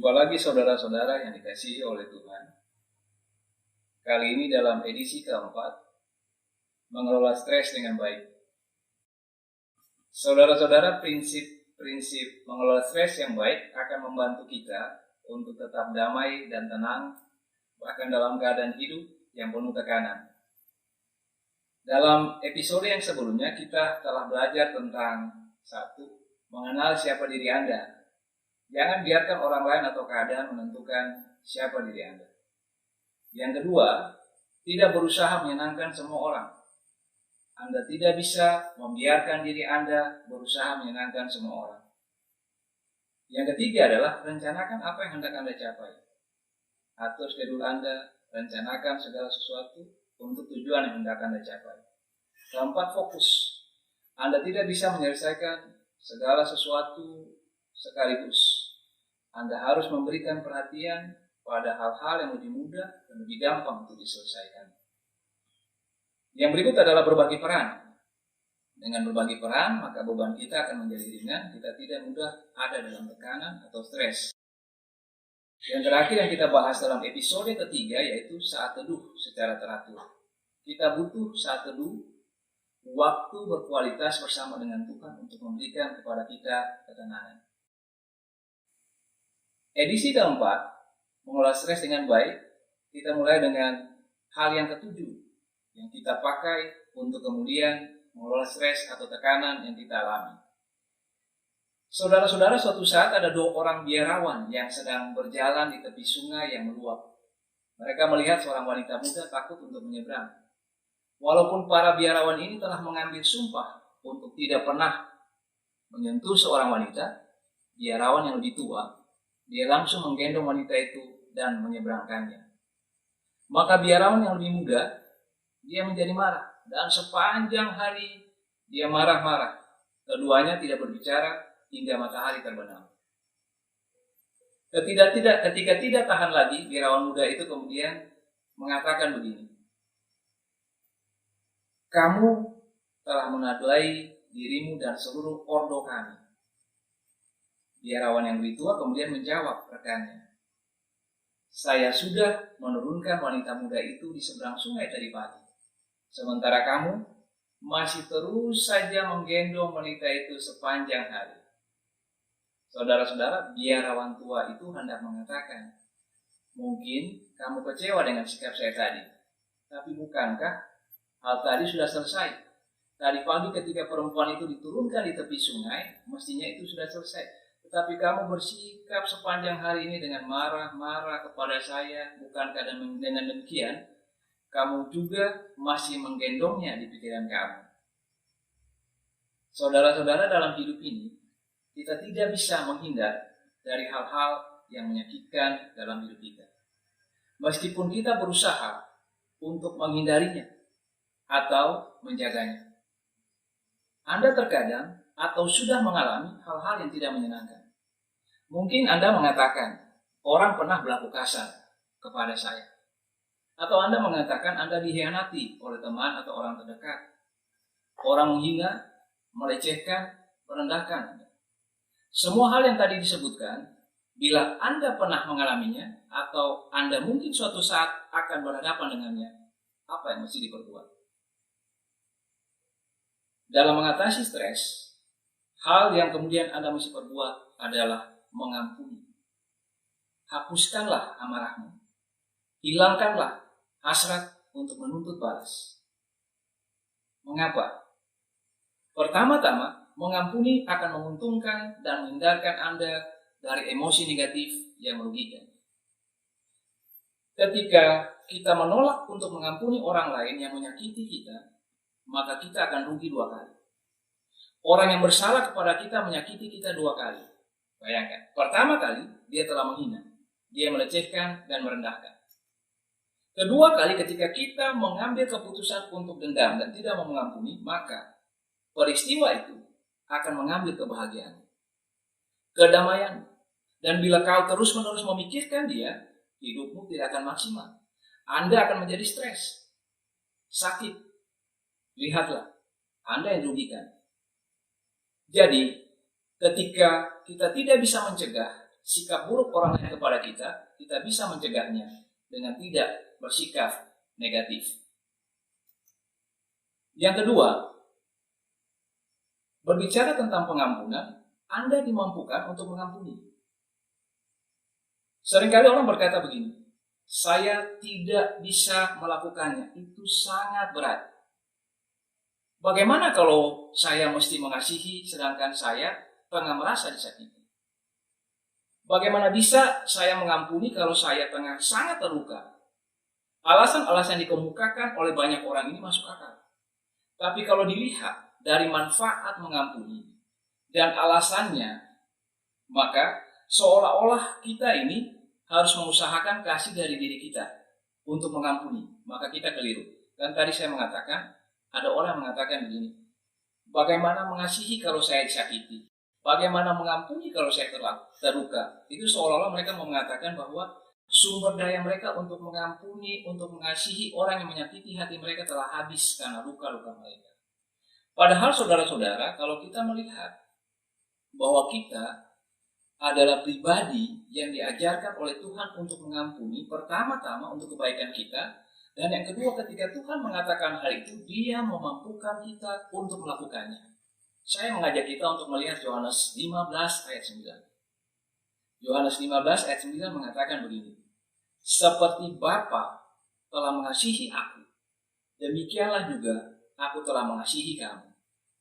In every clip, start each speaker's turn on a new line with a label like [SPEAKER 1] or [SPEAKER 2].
[SPEAKER 1] Jumpa lagi saudara-saudara yang dikasihi oleh Tuhan. Kali ini dalam edisi keempat, mengelola stres dengan baik. Saudara-saudara, prinsip mengelola stres yang baik akan membantu kita untuk tetap damai dan tenang, bahkan dalam keadaan hidup yang penuh tekanan. Dalam episode yang sebelumnya kita telah belajar tentang mengenal siapa diri Anda. Jangan biarkan orang lain atau keadaan menentukan siapa diri Anda. Yang kedua, tidak berusaha menyenangkan semua orang. Anda tidak bisa membiarkan diri Anda berusaha menyenangkan semua orang. Yang ketiga adalah rencanakan apa yang hendak Anda capai. Atur schedule Anda, rencanakan segala sesuatu untuk tujuan yang hendak Anda capai. Keempat, fokus. Anda tidak bisa menyelesaikan segala sesuatu sekaligus. Anda harus memberikan perhatian pada hal-hal yang lebih mudah dan lebih gampang untuk diselesaikan. Yang berikut adalah berbagi peran. Dengan berbagi peran, maka beban kita akan menjadi ringan, kita tidak mudah ada dalam tekanan atau stres. Yang terakhir yang kita bahas dalam episode ketiga yaitu saat teduh secara teratur. Kita butuh saat teduh, waktu berkualitas bersama dengan Tuhan untuk memberikan kepada kita ketenangan. Edisi keempat, mengelola stres dengan baik, kita mulai dengan hal yang ketujuh yang kita pakai untuk kemudian mengelola stres atau tekanan yang kita alami. Saudara-saudara, suatu saat ada dua orang biarawan yang sedang berjalan di tepi sungai yang meluap. Mereka melihat seorang wanita muda takut untuk menyeberang. Walaupun para biarawan ini telah mengambil sumpah untuk tidak pernah menyentuh seorang wanita, biarawan yang lebih tua, dia langsung menggendong wanita itu dan menyeberangkannya. Maka biarawan yang lebih muda, dia menjadi marah. Dan sepanjang hari dia marah-marah. Keduanya tidak berbicara hingga matahari terbenam. Ketika tidak tahan lagi, biarawan muda itu kemudian mengatakan begini. Kamu telah menadai dirimu dan seluruh ordo kami. Biarawan yang lebih tua kemudian menjawab rekannya. Saya sudah menurunkan wanita muda itu di seberang sungai tadi pagi. Sementara kamu masih terus saja menggendong wanita itu sepanjang hari. Saudara-saudara, biarawan tua itu hendak mengatakan, mungkin kamu kecewa dengan sikap saya tadi. Tapi bukankah hal tadi sudah selesai? Tadi pagi ketika perempuan itu diturunkan di tepi sungai, mestinya itu sudah selesai. Tetapi kamu bersikap sepanjang hari ini dengan marah-marah kepada saya. Bukankah dengan demikian, kamu juga masih menggendongnya di pikiran kamu? Saudara-saudara, dalam hidup ini, kita tidak bisa menghindar dari hal-hal yang menyakitkan dalam hidup kita. Meskipun kita berusaha untuk menghindarinya atau menjaganya. Anda terkadang atau sudah mengalami hal-hal yang tidak menyenangkan. Mungkin Anda mengatakan, orang pernah berlaku kasar kepada saya. Atau Anda mengatakan Anda dikhianati oleh teman atau orang terdekat. Orang menghina, melecehkan, merendahkan Anda. Semua hal yang tadi disebutkan, bila Anda pernah mengalaminya, atau Anda mungkin suatu saat akan berhadapan dengannya, apa yang mesti diperbuat? Dalam mengatasi stres, hal yang kemudian Anda mesti perbuat adalah mengampuni. Hapuskanlah amarahmu. Hilangkanlah hasrat untuk menuntut balas. Mengapa? Pertama-tama, mengampuni akan menguntungkan dan menghindarkan Anda dari emosi negatif yang merugikan. Ketika kita menolak untuk mengampuni orang lain yang menyakiti kita, maka kita akan rugi dua kali. Orang yang bersalah kepada kita menyakiti kita dua kali. Bayangkan, pertama kali dia telah menghina, dia melecehkan dan merendahkan. Kedua kali ketika kita mengambil keputusan untuk dendam dan tidak mau mengampuni, maka peristiwa itu akan mengambil kebahagiaan, kedamaian. Dan bila kau terus-menerus memikirkan dia, hidupmu tidak akan maksimal. Anda akan menjadi stres, sakit. Lihatlah, Anda yang dirugikan. Jadi, ketika kita tidak bisa mencegah sikap buruk orang lain kepada kita, kita bisa mencegahnya dengan tidak bersikap negatif. Yang kedua, berbicara tentang pengampunan, Anda dimampukan untuk mengampuni. Seringkali orang berkata begini, saya tidak bisa melakukannya, itu sangat berat. Bagaimana kalau saya mesti mengasihi sedangkan saya tengah merasa disakiti? Bagaimana bisa saya mengampuni kalau saya tengah sangat terluka? Alasan-alasan yang dikemukakan oleh banyak orang ini masuk akal. Tapi kalau dilihat dari manfaat mengampuni dan alasannya, maka seolah-olah kita ini harus mengusahakan kasih dari diri kita untuk mengampuni. Maka kita keliru. Dan tadi saya mengatakan, ada orang yang mengatakan begini, bagaimana mengasihi kalau saya disakiti? Bagaimana mengampuni kalau saya terluka? Itu seolah-olah mereka mau mengatakan bahwa sumber daya mereka untuk mengampuni, untuk mengasihi orang yang menyakiti hati mereka telah habis karena luka-luka mereka. Padahal saudara-saudara, kalau kita melihat bahwa kita adalah pribadi yang diajarkan oleh Tuhan untuk mengampuni, pertama-tama untuk kebaikan kita, dan yang kedua ketika Tuhan mengatakan hal itu, Dia memampukan kita untuk melakukannya. Saya mengajak kita untuk melihat Yohanes 15 ayat 9. Yohanes 15 ayat 9 mengatakan begini, seperti Bapa telah mengasihi aku, demikianlah juga aku telah mengasihi kamu.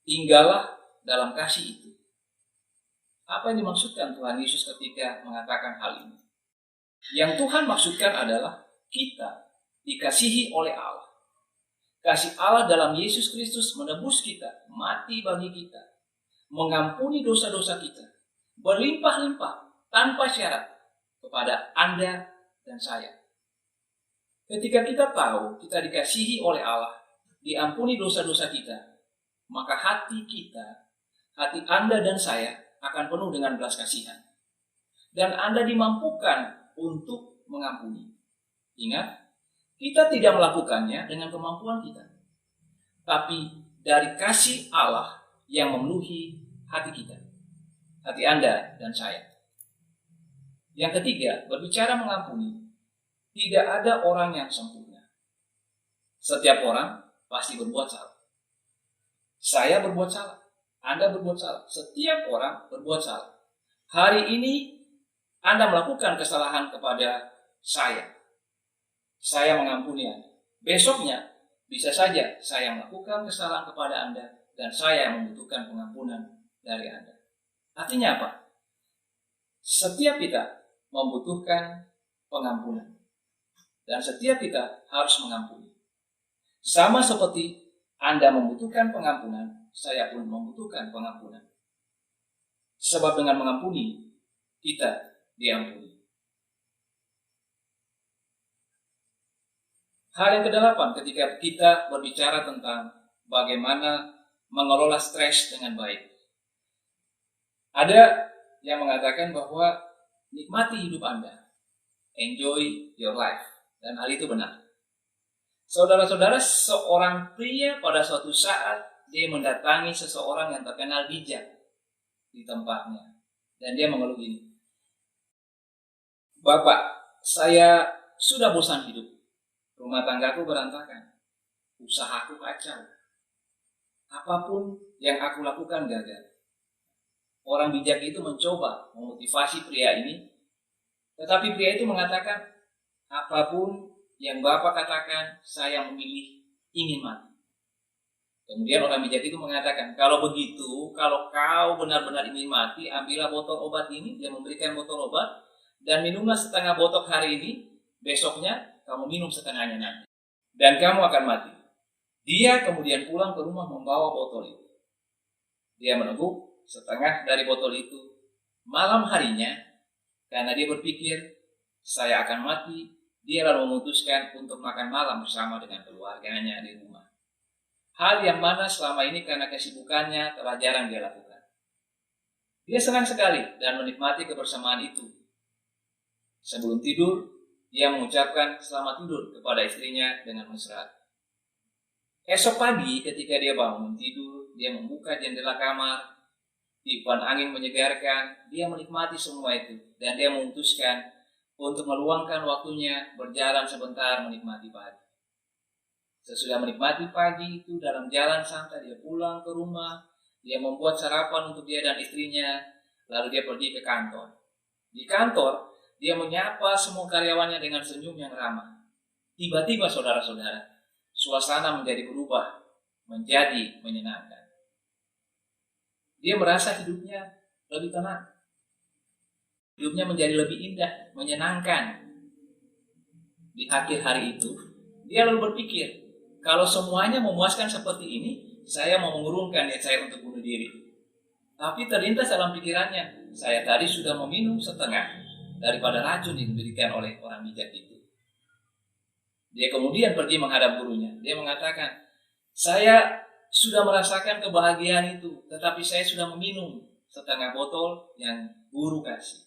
[SPEAKER 1] Tinggallah dalam kasih itu. Apa yang dimaksudkan Tuhan Yesus ketika mengatakan hal ini? Yang Tuhan maksudkan adalah kita dikasihi oleh Allah. Kasih Allah dalam Yesus Kristus menebus kita, mati bagi kita, mengampuni dosa-dosa kita, berlimpah-limpah tanpa syarat kepada Anda dan saya. Ketika kita tahu kita dikasihi oleh Allah, diampuni dosa-dosa kita, maka hati kita, hati Anda dan saya akan penuh dengan belas kasihan. Dan Anda dimampukan untuk mengampuni. Ingat, kita tidak melakukannya dengan kemampuan kita, tapi dari kasih Allah yang memenuhi hati kita, hati Anda dan saya. Yang ketiga, berbicara mengampuni, tidak ada orang yang sempurna. Setiap orang pasti berbuat salah. Saya berbuat salah, Anda berbuat salah, setiap orang berbuat salah. Hari ini Anda melakukan kesalahan kepada saya mengampuni Anda. Besoknya, bisa saja saya melakukan kesalahan kepada Anda dan saya yang membutuhkan pengampunan dari Anda. Artinya apa? Setiap kita membutuhkan pengampunan. Dan setiap kita harus mengampuni. Sama seperti Anda membutuhkan pengampunan, saya pun membutuhkan pengampunan. Sebab dengan mengampuni, kita diampuni. Hal yang kedelapan ketika kita berbicara tentang bagaimana mengelola stres dengan baik. Ada yang mengatakan bahwa nikmati hidup Anda. Enjoy your life. Dan hal itu benar. Saudara-saudara, seorang pria pada suatu saat dia mendatangi seseorang yang terkenal bijak di tempatnya. Dan dia mengeluh ini. Bapak, saya sudah bosan hidup. Rumah tanggaku berantakan, usahaku kacau. Apapun yang aku lakukan gagal. Orang bijak itu mencoba memotivasi pria ini, tetapi pria itu mengatakan, apapun yang Bapak katakan, saya memilih ingin mati. Kemudian orang bijak itu mengatakan, kalau begitu, kalau kau benar-benar ingin mati, ambillah botol obat ini. Dia memberikan botol obat, dan minumlah setengah botol hari ini, besoknya kamu minum setengahnya nanti. Dan kamu akan mati. Dia kemudian pulang ke rumah membawa botol itu. Dia meneguk setengah dari botol itu. Malam harinya, karena dia berpikir, saya akan mati, dia lalu memutuskan untuk makan malam bersama dengan keluarganya di rumah. Hal yang mana selama ini karena kesibukannya telah jarang dia lakukan. Dia senang sekali dan menikmati kebersamaan itu. Sebelum tidur, dia mengucapkan selamat tidur kepada istrinya dengan mesra. Esok pagi ketika dia bangun tidur, dia membuka jendela kamar. tiupan angin menyegarkan, dia menikmati semua itu. Dan dia memutuskan untuk meluangkan waktunya berjalan sebentar menikmati pagi. Sesudah menikmati pagi itu, dalam jalan santai dia pulang ke rumah, dia membuat sarapan untuk dia dan istrinya, lalu dia pergi ke kantor. Di kantor, dia menyapa semua karyawannya dengan senyum yang ramah. Tiba-tiba saudara-saudara, suasana menjadi berubah, menjadi menyenangkan. Dia merasa hidupnya lebih tenang. Hidupnya menjadi lebih indah, menyenangkan. Di akhir hari itu, dia lalu berpikir, kalau semuanya memuaskan seperti ini, saya mau mengurungkan niat saya untuk bunuh diri. Tapi terlintas dalam pikirannya, saya tadi sudah meminum setengah daripada racun yang diberikan oleh orang bijak itu. Dia kemudian pergi menghadap gurunya. Dia mengatakan, saya sudah merasakan kebahagiaan itu, tetapi saya sudah meminum setengah botol yang guru kasih.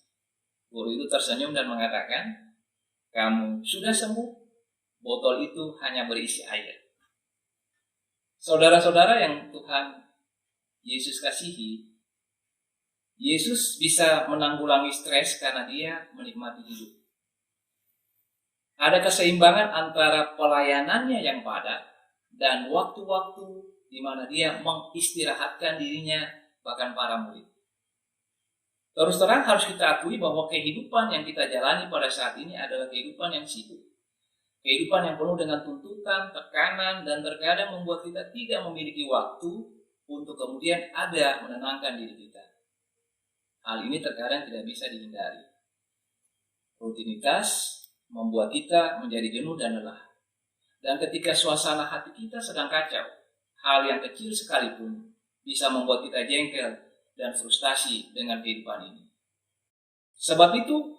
[SPEAKER 1] Guru itu tersenyum dan mengatakan, kamu sudah sembuh, botol itu hanya berisi air. Saudara-saudara yang Tuhan Yesus kasihi, Yesus bisa menanggulangi stres karena dia menikmati hidup. Ada keseimbangan antara pelayanannya yang padat dan waktu-waktu di mana dia mengistirahatkan dirinya, bahkan para murid. Terus terang harus kita akui bahwa kehidupan yang kita jalani pada saat ini adalah kehidupan yang sibuk. Kehidupan yang penuh dengan tuntutan, tekanan, dan terkadang membuat kita tidak memiliki waktu untuk kemudian ada menenangkan diri kita. Hal ini terkadang tidak bisa dihindari. Rutinitas membuat kita menjadi jenuh dan lelah. Dan ketika suasana hati kita sedang kacau, hal yang kecil sekalipun bisa membuat kita jengkel dan frustasi dengan kehidupan ini. Sebab itu,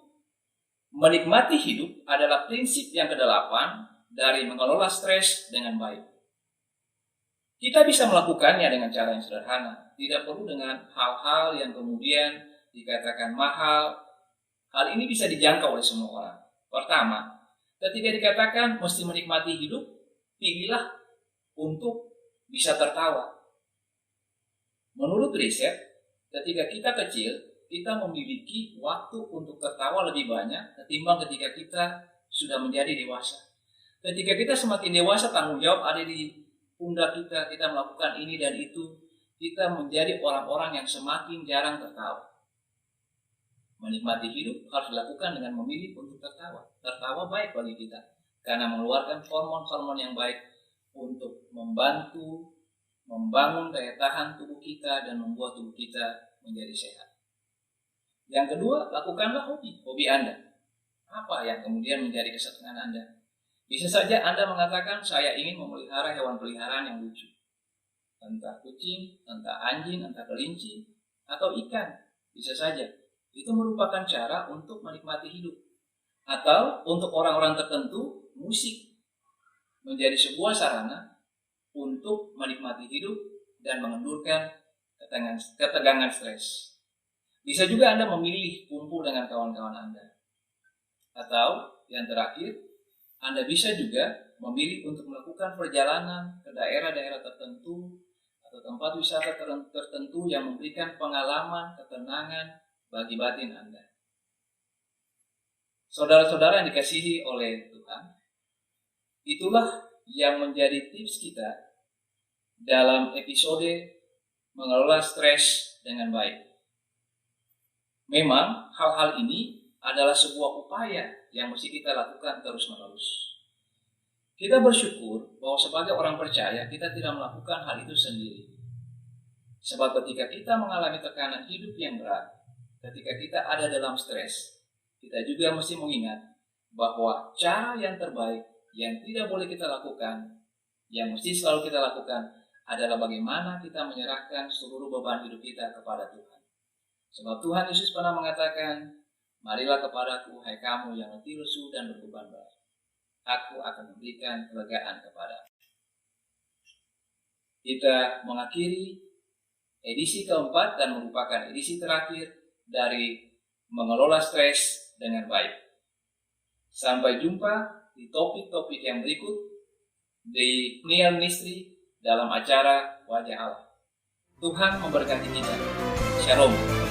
[SPEAKER 1] menikmati hidup adalah prinsip yang ke-8 dari mengelola stres dengan baik. Kita bisa melakukannya dengan cara yang sederhana, tidak perlu dengan hal-hal yang kemudian dikatakan mahal. Hal ini bisa dijangkau oleh semua orang. Pertama, ketika dikatakan mesti menikmati hidup, pilihlah untuk bisa tertawa. Menurut riset, ketika kita kecil, kita memiliki waktu untuk tertawa lebih banyak ketimbang ketika kita sudah menjadi dewasa. Ketika kita semakin dewasa, tanggung jawab ada di pundak kita, kita melakukan ini dan itu, kita menjadi orang-orang yang semakin jarang tertawa. Menikmati hidup harus dilakukan dengan memilih untuk tertawa. Tertawa baik bagi kita, karena mengeluarkan hormon-hormon yang baik untuk membantu, membangun daya tahan tubuh kita dan membuat tubuh kita menjadi sehat. Yang kedua, lakukanlah hobi Anda. Apa yang kemudian menjadi kesenangan Anda? Bisa saja Anda mengatakan, saya ingin memelihara hewan peliharaan yang lucu. Entah kucing, entah anjing, entah kelinci, atau ikan. Bisa saja. Itu merupakan cara untuk menikmati hidup. Atau untuk orang-orang tertentu, musik menjadi sebuah sarana untuk menikmati hidup dan mengendurkan ketegangan stres. Bisa juga Anda memilih kumpul dengan kawan-kawan Anda. Atau yang terakhir, Anda bisa juga memilih untuk melakukan perjalanan ke daerah-daerah tertentu atau tempat wisata tertentu yang memberikan pengalaman, ketenangan bagi batin Anda. Saudara-saudara yang dikasihi oleh Tuhan, itulah yang menjadi tips kita dalam episode mengelola stres dengan baik. Memang hal-hal ini adalah sebuah upaya yang mesti kita lakukan terus-menerus. Kita bersyukur bahwa sebagai orang percaya kita tidak melakukan hal itu sendiri. Sebab ketika kita mengalami tekanan hidup yang berat, ketika kita ada dalam stres, kita juga mesti mengingat bahwa cara yang terbaik yang tidak boleh kita lakukan, yang mesti selalu kita lakukan adalah bagaimana kita menyerahkan seluruh beban hidup kita kepada Tuhan. Sebab Tuhan Yesus pernah mengatakan, marilah kepadaku, hai kamu yang letih lesu dan berbeban berat. Aku akan memberikan kelegaan kepadamu. Kita mengakhiri edisi keempat dan merupakan edisi terakhir dari mengelola stres dengan baik. Sampai jumpa di topik-topik yang berikut di Niel Ministry dalam acara Wajah Allah. Tuhan memberkati kita.
[SPEAKER 2] Shalom.